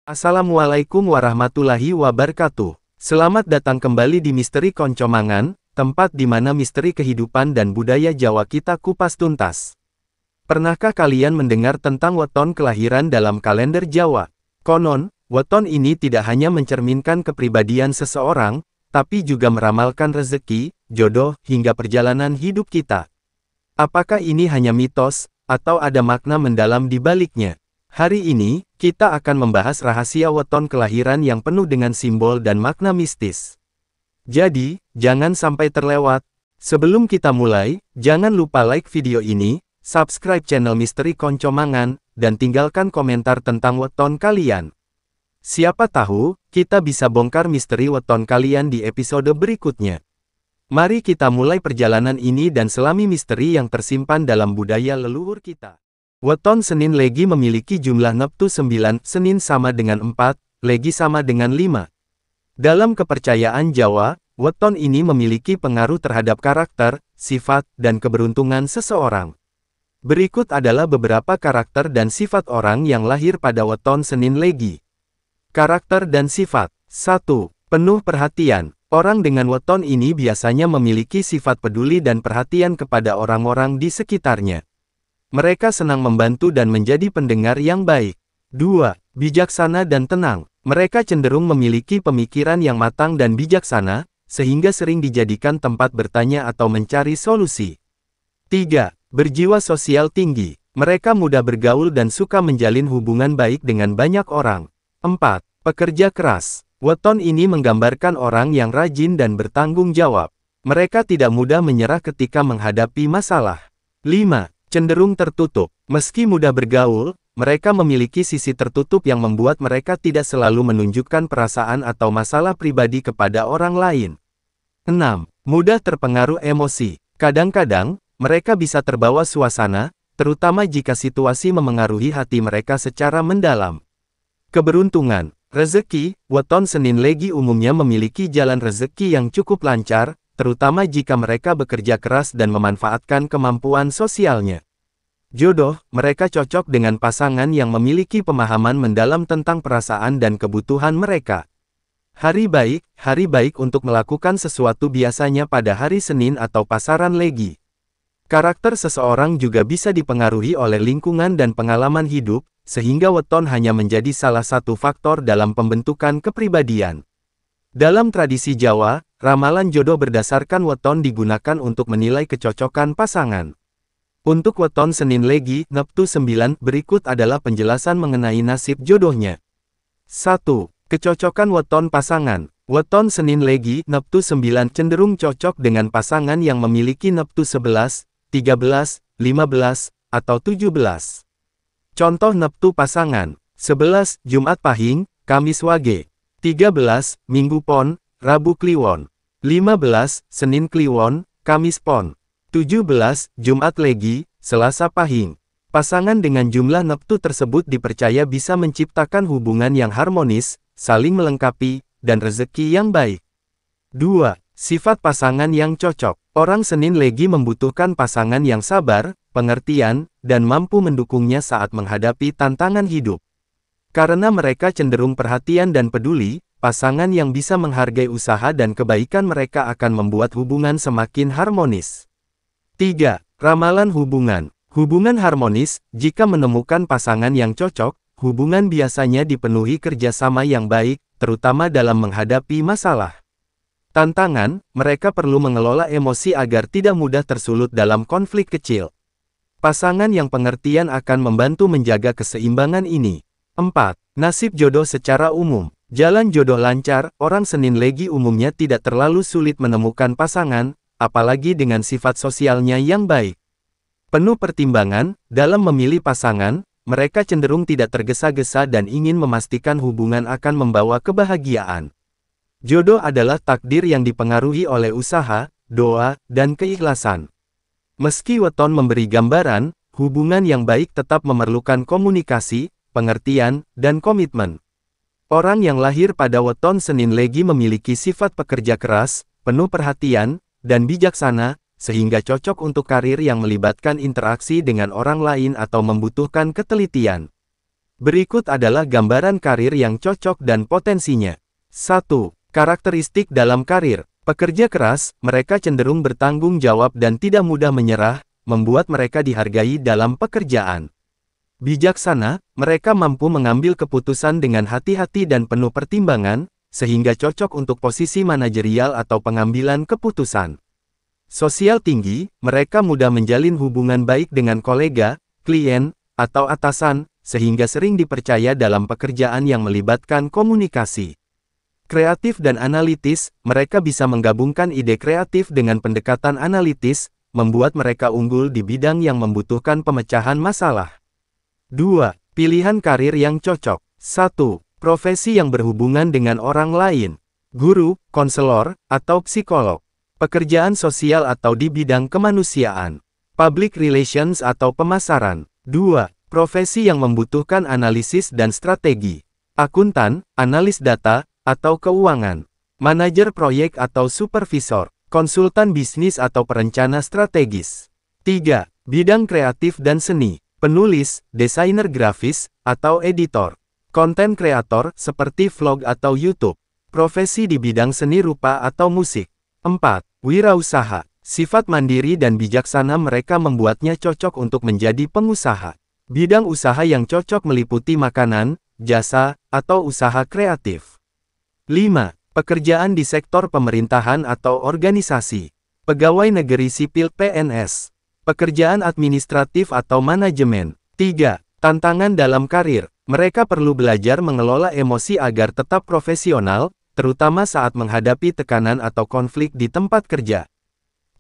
Assalamualaikum warahmatullahi wabarakatuh. Selamat datang kembali di Misteri Koncomangan, tempat di mana misteri kehidupan dan budaya Jawa kita kupas tuntas. Pernahkah kalian mendengar tentang weton kelahiran dalam kalender Jawa? Konon, weton ini tidak hanya mencerminkan kepribadian seseorang, tapi juga meramalkan rezeki, jodoh, hingga perjalanan hidup kita. Apakah ini hanya mitos, atau ada makna mendalam di baliknya? Hari ini, kita akan membahas rahasia weton kelahiran yang penuh dengan simbol dan makna mistis. Jadi, jangan sampai terlewat. Sebelum kita mulai, jangan lupa like video ini, subscribe channel Misteri Koncomangan, dan tinggalkan komentar tentang weton kalian. Siapa tahu, kita bisa bongkar misteri weton kalian di episode berikutnya. Mari kita mulai perjalanan ini dan selami misteri yang tersimpan dalam budaya leluhur kita. Weton Senin Legi memiliki jumlah neptu 9, Senin sama dengan 4, Legi sama dengan 5. Dalam kepercayaan Jawa, weton ini memiliki pengaruh terhadap karakter, sifat, dan keberuntungan seseorang. Berikut adalah beberapa karakter dan sifat orang yang lahir pada weton Senin Legi. Karakter dan sifat. 1. Penuh perhatian. Orang dengan weton ini biasanya memiliki sifat peduli dan perhatian kepada orang-orang di sekitarnya. Mereka senang membantu dan menjadi pendengar yang baik. 2. Bijaksana dan tenang. Mereka cenderung memiliki pemikiran yang matang dan bijaksana, sehingga sering dijadikan tempat bertanya atau mencari solusi. 3. Berjiwa sosial tinggi. Mereka mudah bergaul dan suka menjalin hubungan baik dengan banyak orang. 4. Pekerja keras. Weton ini menggambarkan orang yang rajin dan bertanggung jawab. Mereka tidak mudah menyerah ketika menghadapi masalah. 5. Cenderung tertutup. Meski mudah bergaul, mereka memiliki sisi tertutup yang membuat mereka tidak selalu menunjukkan perasaan atau masalah pribadi kepada orang lain. 6. Mudah terpengaruh emosi. Kadang-kadang, mereka bisa terbawa suasana, terutama jika situasi memengaruhi hati mereka secara mendalam. Keberuntungan. Rezeki. Weton Senin Legi umumnya memiliki jalan rezeki yang cukup lancar, terutama jika mereka bekerja keras dan memanfaatkan kemampuan sosialnya. Jodoh. Mereka cocok dengan pasangan yang memiliki pemahaman mendalam tentang perasaan dan kebutuhan mereka. Hari baik untuk melakukan sesuatu biasanya pada hari Senin atau pasaran Legi. Karakter seseorang juga bisa dipengaruhi oleh lingkungan dan pengalaman hidup, sehingga weton hanya menjadi salah satu faktor dalam pembentukan kepribadian. Dalam tradisi Jawa, ramalan jodoh berdasarkan weton digunakan untuk menilai kecocokan pasangan. Untuk weton Senin Legi, neptu 9, berikut adalah penjelasan mengenai nasib jodohnya. 1. Kecocokan weton pasangan. Weton Senin Legi, neptu 9 cenderung cocok dengan pasangan yang memiliki neptu 11, 13, 15, atau 17. Contoh neptu pasangan. 11, Jumat Pahing, Kamis Wage. 13, Minggu Pon, Rabu Kliwon. 15, Senin Kliwon, Kamis Pon. 17, Jumat Legi, Selasa Pahing. Pasangan dengan jumlah neptu tersebut dipercaya bisa menciptakan hubungan yang harmonis, saling melengkapi, dan rezeki yang baik. 2. Sifat pasangan yang cocok. Orang Senin Legi membutuhkan pasangan yang sabar, pengertian, dan mampu mendukungnya saat menghadapi tantangan hidup. Karena mereka cenderung perhatian dan peduli, pasangan yang bisa menghargai usaha dan kebaikan mereka akan membuat hubungan semakin harmonis. 3. Ramalan hubungan. Hubungan harmonis. Jika menemukan pasangan yang cocok, hubungan biasanya dipenuhi kerjasama yang baik, terutama dalam menghadapi masalah. Tantangan, mereka perlu mengelola emosi agar tidak mudah tersulut dalam konflik kecil. Pasangan yang pengertian akan membantu menjaga keseimbangan ini. 4. Nasib jodoh secara umum. Jalan jodoh lancar. Orang Senin Legi umumnya tidak terlalu sulit menemukan pasangan, apalagi dengan sifat sosialnya yang baik. Penuh pertimbangan, dalam memilih pasangan, mereka cenderung tidak tergesa-gesa dan ingin memastikan hubungan akan membawa kebahagiaan. Jodoh adalah takdir yang dipengaruhi oleh usaha, doa, dan keikhlasan. Meski weton memberi gambaran, hubungan yang baik tetap memerlukan komunikasi, pengertian, dan komitmen. Orang yang lahir pada weton Senin Legi memiliki sifat pekerja keras, penuh perhatian, dan bijaksana, sehingga cocok untuk karir yang melibatkan interaksi dengan orang lain atau membutuhkan ketelitian. Berikut adalah gambaran karir yang cocok dan potensinya. 1. Karakteristik dalam karir. Pekerja keras, mereka cenderung bertanggung jawab dan tidak mudah menyerah, membuat mereka dihargai dalam pekerjaan. Bijaksana, mereka mampu mengambil keputusan dengan hati-hati dan penuh pertimbangan, sehingga cocok untuk posisi manajerial atau pengambilan keputusan. Sosial tinggi, mereka mudah menjalin hubungan baik dengan kolega, klien, atau atasan, sehingga sering dipercaya dalam pekerjaan yang melibatkan komunikasi. Kreatif dan analitis, mereka bisa menggabungkan ide kreatif dengan pendekatan analitis, membuat mereka unggul di bidang yang membutuhkan pemecahan masalah. 2. Pilihan karir yang cocok. 1. Profesi yang berhubungan dengan orang lain. Guru, konselor, atau psikolog. Pekerjaan sosial atau di bidang kemanusiaan. Public relations atau pemasaran. 2. Profesi yang membutuhkan analisis dan strategi. Akuntan, analis data, atau keuangan. Manajer proyek atau supervisor. Konsultan bisnis atau perencana strategis. 3. Bidang kreatif dan seni. Penulis, desainer grafis, atau editor. Konten kreator seperti vlog atau YouTube. Profesi di bidang seni rupa atau musik. 4. Wirausaha. Sifat mandiri dan bijaksana mereka membuatnya cocok untuk menjadi pengusaha. Bidang usaha yang cocok meliputi makanan, jasa, atau usaha kreatif. 5. Pekerjaan di sektor pemerintahan atau organisasi. Pegawai negeri sipil PNS. Pekerjaan administratif atau manajemen. 3. Tantangan dalam karir. Mereka perlu belajar mengelola emosi agar tetap profesional, terutama saat menghadapi tekanan atau konflik di tempat kerja.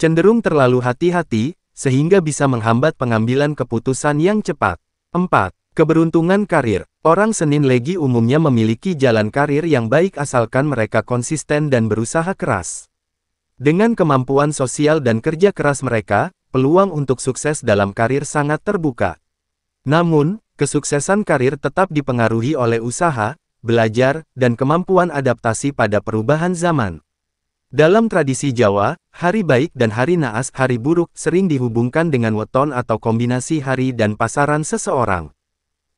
Cenderung terlalu hati-hati, sehingga bisa menghambat pengambilan keputusan yang cepat. 4. Keberuntungan karir. Orang Senin Legi umumnya memiliki jalan karir yang baik asalkan mereka konsisten dan berusaha keras. Dengan kemampuan sosial dan kerja keras mereka, peluang untuk sukses dalam karir sangat terbuka. Namun, kesuksesan karir tetap dipengaruhi oleh usaha, belajar, dan kemampuan adaptasi pada perubahan zaman. Dalam tradisi Jawa, hari baik dan hari naas, hari buruk, sering dihubungkan dengan weton atau kombinasi hari dan pasaran seseorang.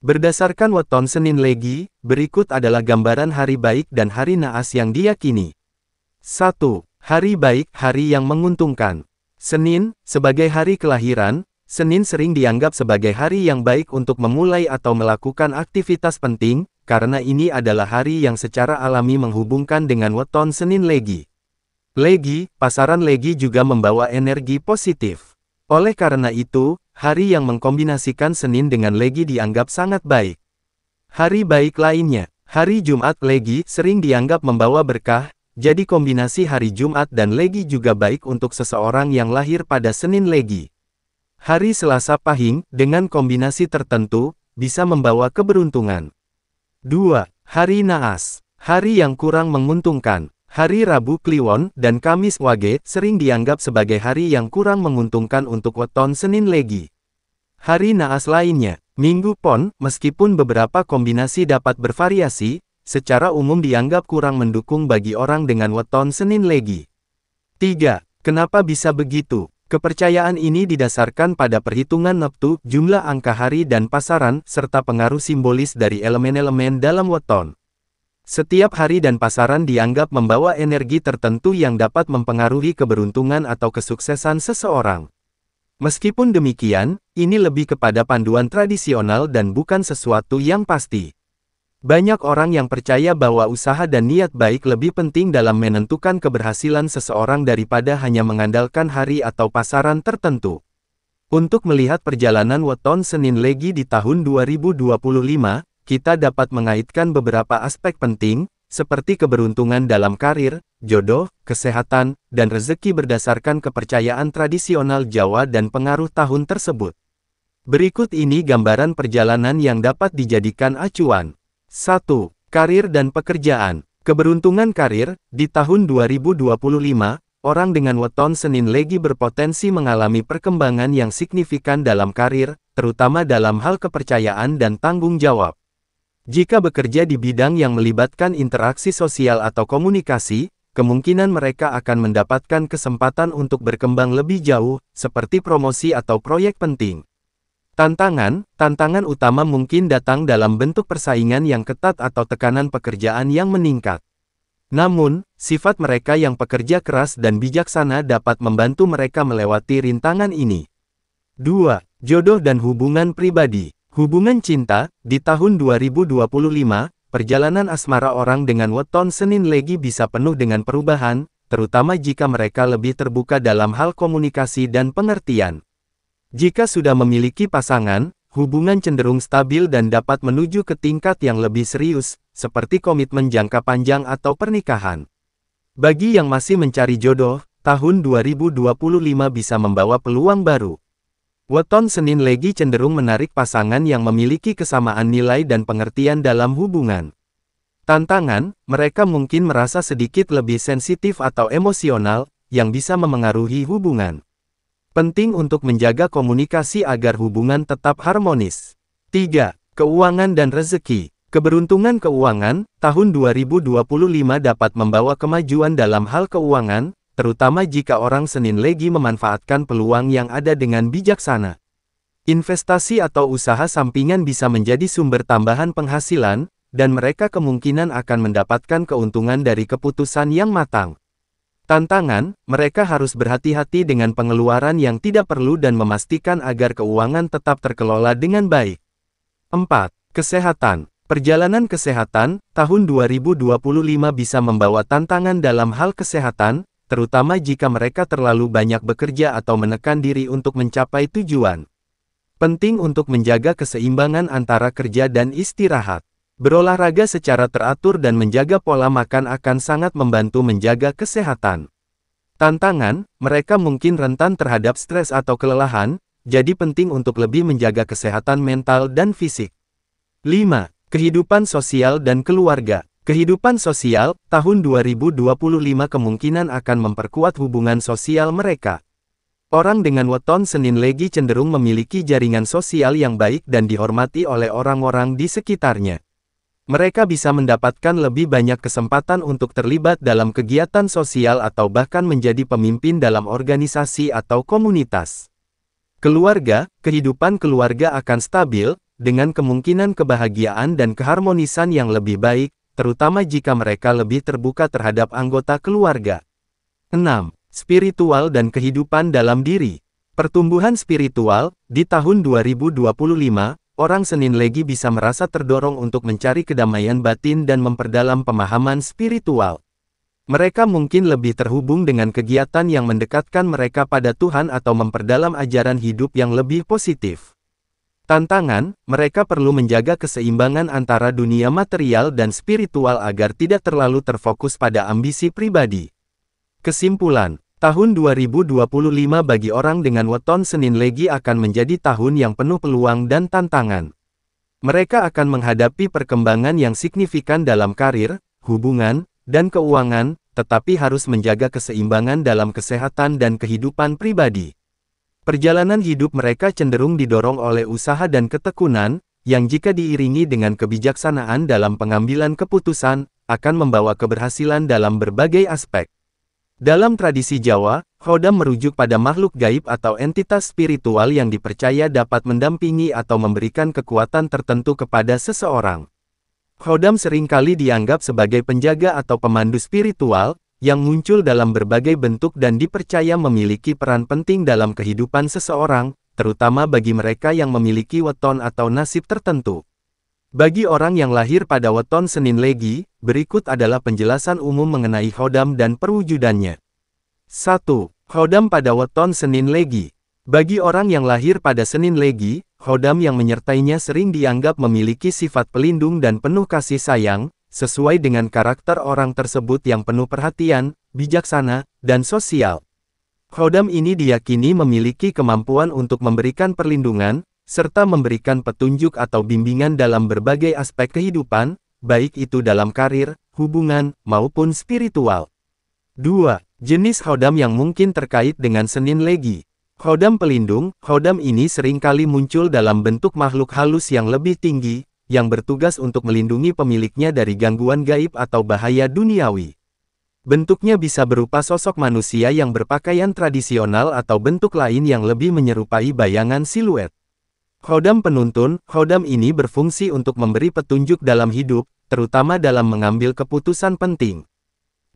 Berdasarkan weton Senin Legi, berikut adalah gambaran hari baik dan hari naas yang diyakini. 1. Hari baik, hari yang menguntungkan. Senin, sebagai hari kelahiran, Senin sering dianggap sebagai hari yang baik untuk memulai atau melakukan aktivitas penting, karena ini adalah hari yang secara alami menghubungkan dengan weton Senin Legi. Legi, pasaran Legi juga membawa energi positif. Oleh karena itu, hari yang mengkombinasikan Senin dengan Legi dianggap sangat baik. Hari baik lainnya, hari Jumat Legi sering dianggap membawa berkah, jadi kombinasi hari Jumat dan Legi juga baik untuk seseorang yang lahir pada Senin Legi. Hari Selasa Pahing, dengan kombinasi tertentu, bisa membawa keberuntungan. 2. Hari Naas, hari yang kurang menguntungkan. Hari Rabu Kliwon dan Kamis Wage sering dianggap sebagai hari yang kurang menguntungkan untuk weton Senin Legi. Hari naas lainnya, Minggu Pon, meskipun beberapa kombinasi dapat bervariasi, secara umum dianggap kurang mendukung bagi orang dengan weton Senin Legi. 3. Kenapa bisa begitu? Kepercayaan ini didasarkan pada perhitungan neptu, jumlah angka hari dan pasaran, serta pengaruh simbolis dari elemen-elemen dalam weton. Setiap hari dan pasaran dianggap membawa energi tertentu yang dapat mempengaruhi keberuntungan atau kesuksesan seseorang. Meskipun demikian, ini lebih kepada panduan tradisional dan bukan sesuatu yang pasti. Banyak orang yang percaya bahwa usaha dan niat baik lebih penting dalam menentukan keberhasilan seseorang daripada hanya mengandalkan hari atau pasaran tertentu. Untuk melihat perjalanan weton Senin Legi di tahun 2025, kita dapat mengaitkan beberapa aspek penting, seperti keberuntungan dalam karir, jodoh, kesehatan, dan rezeki berdasarkan kepercayaan tradisional Jawa dan pengaruh tahun tersebut. Berikut ini gambaran perjalanan yang dapat dijadikan acuan. 1. Karir dan pekerjaan. Keberuntungan karir, di tahun 2025, orang dengan weton Senin Legi berpotensi mengalami perkembangan yang signifikan dalam karir, terutama dalam hal kepercayaan dan tanggung jawab. Jika bekerja di bidang yang melibatkan interaksi sosial atau komunikasi, kemungkinan mereka akan mendapatkan kesempatan untuk berkembang lebih jauh, seperti promosi atau proyek penting. Tantangan utama mungkin datang dalam bentuk persaingan yang ketat atau tekanan pekerjaan yang meningkat. Namun, sifat mereka yang pekerja keras dan bijaksana dapat membantu mereka melewati rintangan ini. 2. Jodoh dan hubungan pribadi. Hubungan cinta, di tahun 2025, perjalanan asmara orang dengan weton Senin Legi bisa penuh dengan perubahan, terutama jika mereka lebih terbuka dalam hal komunikasi dan pengertian. Jika sudah memiliki pasangan, hubungan cenderung stabil dan dapat menuju ke tingkat yang lebih serius, seperti komitmen jangka panjang atau pernikahan. Bagi yang masih mencari jodoh, tahun 2025 bisa membawa peluang baru. Weton Senin Legi cenderung menarik pasangan yang memiliki kesamaan nilai dan pengertian dalam hubungan. Tantangan, mereka mungkin merasa sedikit lebih sensitif atau emosional, yang bisa memengaruhi hubungan. Penting untuk menjaga komunikasi agar hubungan tetap harmonis. 3. Keuangan dan rezeki. Keberuntungan keuangan, tahun 2025 dapat membawa kemajuan dalam hal keuangan, terutama jika orang Senin Legi memanfaatkan peluang yang ada dengan bijaksana. Investasi atau usaha sampingan bisa menjadi sumber tambahan penghasilan, dan mereka kemungkinan akan mendapatkan keuntungan dari keputusan yang matang. Tantangan, mereka harus berhati-hati dengan pengeluaran yang tidak perlu dan memastikan agar keuangan tetap terkelola dengan baik. 4. Kesehatan. Perjalanan kesehatan, tahun 2025 bisa membawa tantangan dalam hal kesehatan, terutama jika mereka terlalu banyak bekerja atau menekan diri untuk mencapai tujuan. Penting untuk menjaga keseimbangan antara kerja dan istirahat. Berolahraga secara teratur dan menjaga pola makan akan sangat membantu menjaga kesehatan. Tantangan, mereka mungkin rentan terhadap stres atau kelelahan, jadi penting untuk lebih menjaga kesehatan mental dan fisik. 5. Kehidupan sosial dan keluarga. Kehidupan sosial, tahun 2025 kemungkinan akan memperkuat hubungan sosial mereka. Orang dengan weton Senin Legi cenderung memiliki jaringan sosial yang baik dan dihormati oleh orang-orang di sekitarnya. Mereka bisa mendapatkan lebih banyak kesempatan untuk terlibat dalam kegiatan sosial atau bahkan menjadi pemimpin dalam organisasi atau komunitas. Keluarga, kehidupan keluarga akan stabil, dengan kemungkinan kebahagiaan dan keharmonisan yang lebih baik, terutama jika mereka lebih terbuka terhadap anggota keluarga. 6. Spiritual dan kehidupan dalam diri. Pertumbuhan spiritual, di tahun 2025, orang Senin Legi bisa merasa terdorong untuk mencari kedamaian batin dan memperdalam pemahaman spiritual. Mereka mungkin lebih terhubung dengan kegiatan yang mendekatkan mereka pada Tuhan atau memperdalam ajaran hidup yang lebih positif. Tantangan, mereka perlu menjaga keseimbangan antara dunia material dan spiritual agar tidak terlalu terfokus pada ambisi pribadi. Kesimpulan, tahun 2025 bagi orang dengan weton Senin Legi akan menjadi tahun yang penuh peluang dan tantangan. Mereka akan menghadapi perkembangan yang signifikan dalam karir, hubungan, dan keuangan, tetapi harus menjaga keseimbangan dalam kesehatan dan kehidupan pribadi. Perjalanan hidup mereka cenderung didorong oleh usaha dan ketekunan, yang jika diiringi dengan kebijaksanaan dalam pengambilan keputusan, akan membawa keberhasilan dalam berbagai aspek. Dalam tradisi Jawa, khodam merujuk pada makhluk gaib atau entitas spiritual yang dipercaya dapat mendampingi atau memberikan kekuatan tertentu kepada seseorang. Khodam seringkali dianggap sebagai penjaga atau pemandu spiritual, yang muncul dalam berbagai bentuk dan dipercaya memiliki peran penting dalam kehidupan seseorang, terutama bagi mereka yang memiliki weton atau nasib tertentu. Bagi orang yang lahir pada weton Senin Legi, berikut adalah penjelasan umum mengenai khodam dan perwujudannya. 1. Khodam pada weton Senin Legi. Bagi orang yang lahir pada Senin Legi, khodam yang menyertainya sering dianggap memiliki sifat pelindung dan penuh kasih sayang, sesuai dengan karakter orang tersebut yang penuh perhatian, bijaksana, dan sosial. Khodam ini diyakini memiliki kemampuan untuk memberikan perlindungan, serta memberikan petunjuk atau bimbingan dalam berbagai aspek kehidupan, baik itu dalam karir, hubungan, maupun spiritual. 2. Jenis khodam yang mungkin terkait dengan Senin Legi. Khodam pelindung, khodam ini seringkali muncul dalam bentuk makhluk halus yang lebih tinggi, yang bertugas untuk melindungi pemiliknya dari gangguan gaib atau bahaya duniawi. Bentuknya bisa berupa sosok manusia yang berpakaian tradisional atau bentuk lain yang lebih menyerupai bayangan siluet. Khodam penuntun, khodam ini berfungsi untuk memberi petunjuk dalam hidup, terutama dalam mengambil keputusan penting.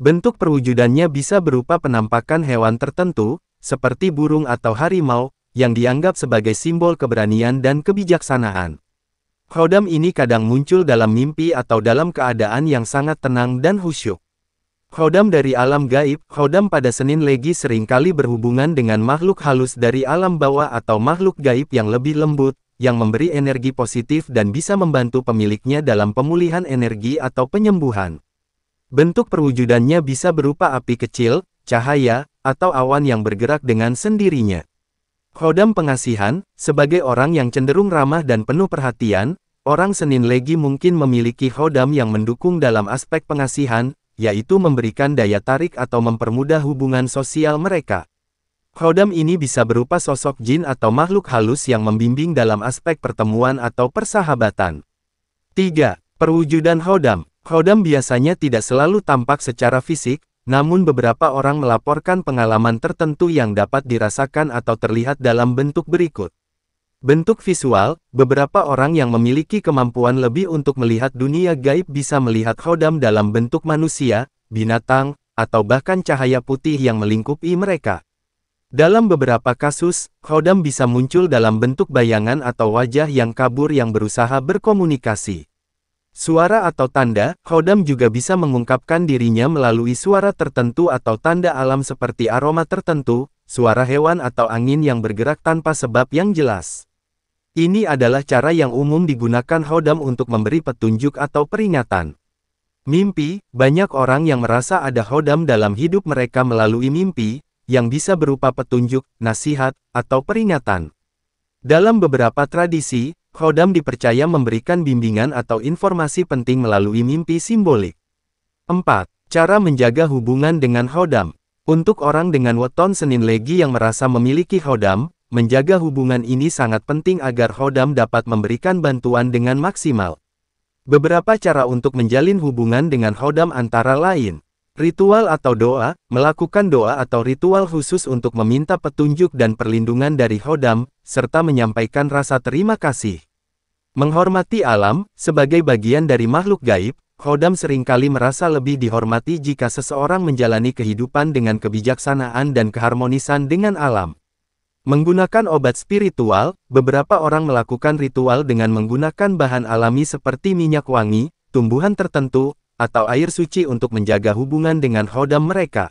Bentuk perwujudannya bisa berupa penampakan hewan tertentu, seperti burung atau harimau, yang dianggap sebagai simbol keberanian dan kebijaksanaan. Khodam ini kadang muncul dalam mimpi atau dalam keadaan yang sangat tenang dan khusyuk. Khodam dari alam gaib, khodam pada Senin Legi seringkali berhubungan dengan makhluk halus dari alam bawah atau makhluk gaib yang lebih lembut, yang memberi energi positif dan bisa membantu pemiliknya dalam pemulihan energi atau penyembuhan. Bentuk perwujudannya bisa berupa api kecil, cahaya, atau awan yang bergerak dengan sendirinya. Khodam pengasihan, sebagai orang yang cenderung ramah dan penuh perhatian, orang Senin Legi mungkin memiliki khodam yang mendukung dalam aspek pengasihan, yaitu memberikan daya tarik atau mempermudah hubungan sosial mereka. Khodam ini bisa berupa sosok jin atau makhluk halus yang membimbing dalam aspek pertemuan atau persahabatan. 3. Perwujudan khodam. Khodam biasanya tidak selalu tampak secara fisik, namun beberapa orang melaporkan pengalaman tertentu yang dapat dirasakan atau terlihat dalam bentuk berikut. Bentuk visual, beberapa orang yang memiliki kemampuan lebih untuk melihat dunia gaib bisa melihat khodam dalam bentuk manusia, binatang, atau bahkan cahaya putih yang melingkupi mereka. Dalam beberapa kasus, khodam bisa muncul dalam bentuk bayangan atau wajah yang kabur yang berusaha berkomunikasi. Suara atau tanda, khodam juga bisa mengungkapkan dirinya melalui suara tertentu atau tanda alam seperti aroma tertentu, suara hewan atau angin yang bergerak tanpa sebab yang jelas. Ini adalah cara yang umum digunakan khodam untuk memberi petunjuk atau peringatan. Mimpi, banyak orang yang merasa ada khodam dalam hidup mereka melalui mimpi, yang bisa berupa petunjuk, nasihat, atau peringatan. Dalam beberapa tradisi, khodam dipercaya memberikan bimbingan atau informasi penting melalui mimpi simbolik. 4. Cara menjaga hubungan dengan khodam. Untuk orang dengan weton Senin Legi yang merasa memiliki khodam, menjaga hubungan ini sangat penting agar khodam dapat memberikan bantuan dengan maksimal. Beberapa cara untuk menjalin hubungan dengan khodam antara lain. Ritual atau doa, melakukan doa atau ritual khusus untuk meminta petunjuk dan perlindungan dari khodam, serta menyampaikan rasa terima kasih. Menghormati alam, sebagai bagian dari makhluk gaib, khodam seringkali merasa lebih dihormati jika seseorang menjalani kehidupan dengan kebijaksanaan dan keharmonisan dengan alam. Menggunakan obat spiritual, beberapa orang melakukan ritual dengan menggunakan bahan alami seperti minyak wangi, tumbuhan tertentu, atau air suci untuk menjaga hubungan dengan khodam mereka.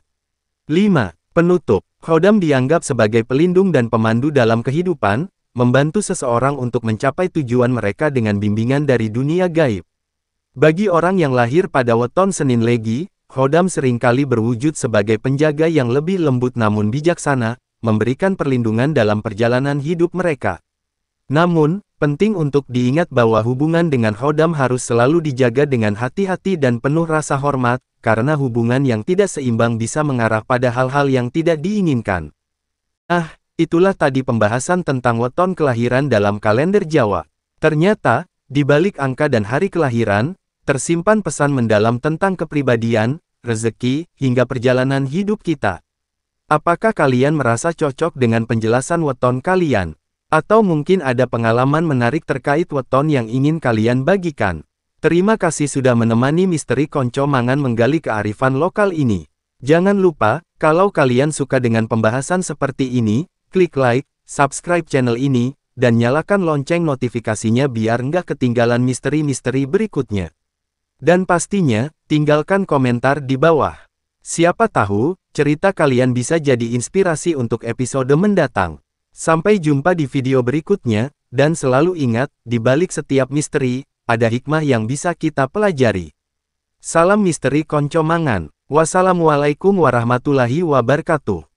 5. Penutup. Khodam dianggap sebagai pelindung dan pemandu dalam kehidupan, membantu seseorang untuk mencapai tujuan mereka dengan bimbingan dari dunia gaib. Bagi orang yang lahir pada weton Senin Legi, khodam seringkali berwujud sebagai penjaga yang lebih lembut namun bijaksana, memberikan perlindungan dalam perjalanan hidup mereka. Namun, penting untuk diingat bahwa hubungan dengan khodam harus selalu dijaga dengan hati-hati dan penuh rasa hormat, karena hubungan yang tidak seimbang bisa mengarah pada hal-hal yang tidak diinginkan. Itulah tadi pembahasan tentang weton kelahiran dalam kalender Jawa. Ternyata, di balik angka dan hari kelahiran, tersimpan pesan mendalam tentang kepribadian, rezeki, hingga perjalanan hidup kita. Apakah kalian merasa cocok dengan penjelasan weton kalian? Atau mungkin ada pengalaman menarik terkait weton yang ingin kalian bagikan? Terima kasih sudah menemani Misteri Konco Mangan menggali kearifan lokal ini. Jangan lupa, kalau kalian suka dengan pembahasan seperti ini, klik like, subscribe channel ini, dan nyalakan lonceng notifikasinya biar nggak ketinggalan misteri-misteri berikutnya. Dan pastinya, tinggalkan komentar di bawah. Siapa tahu, cerita kalian bisa jadi inspirasi untuk episode mendatang. Sampai jumpa di video berikutnya, dan selalu ingat, di balik setiap misteri, ada hikmah yang bisa kita pelajari. Salam Misteri Konco Mangan. Wassalamualaikum warahmatullahi wabarakatuh.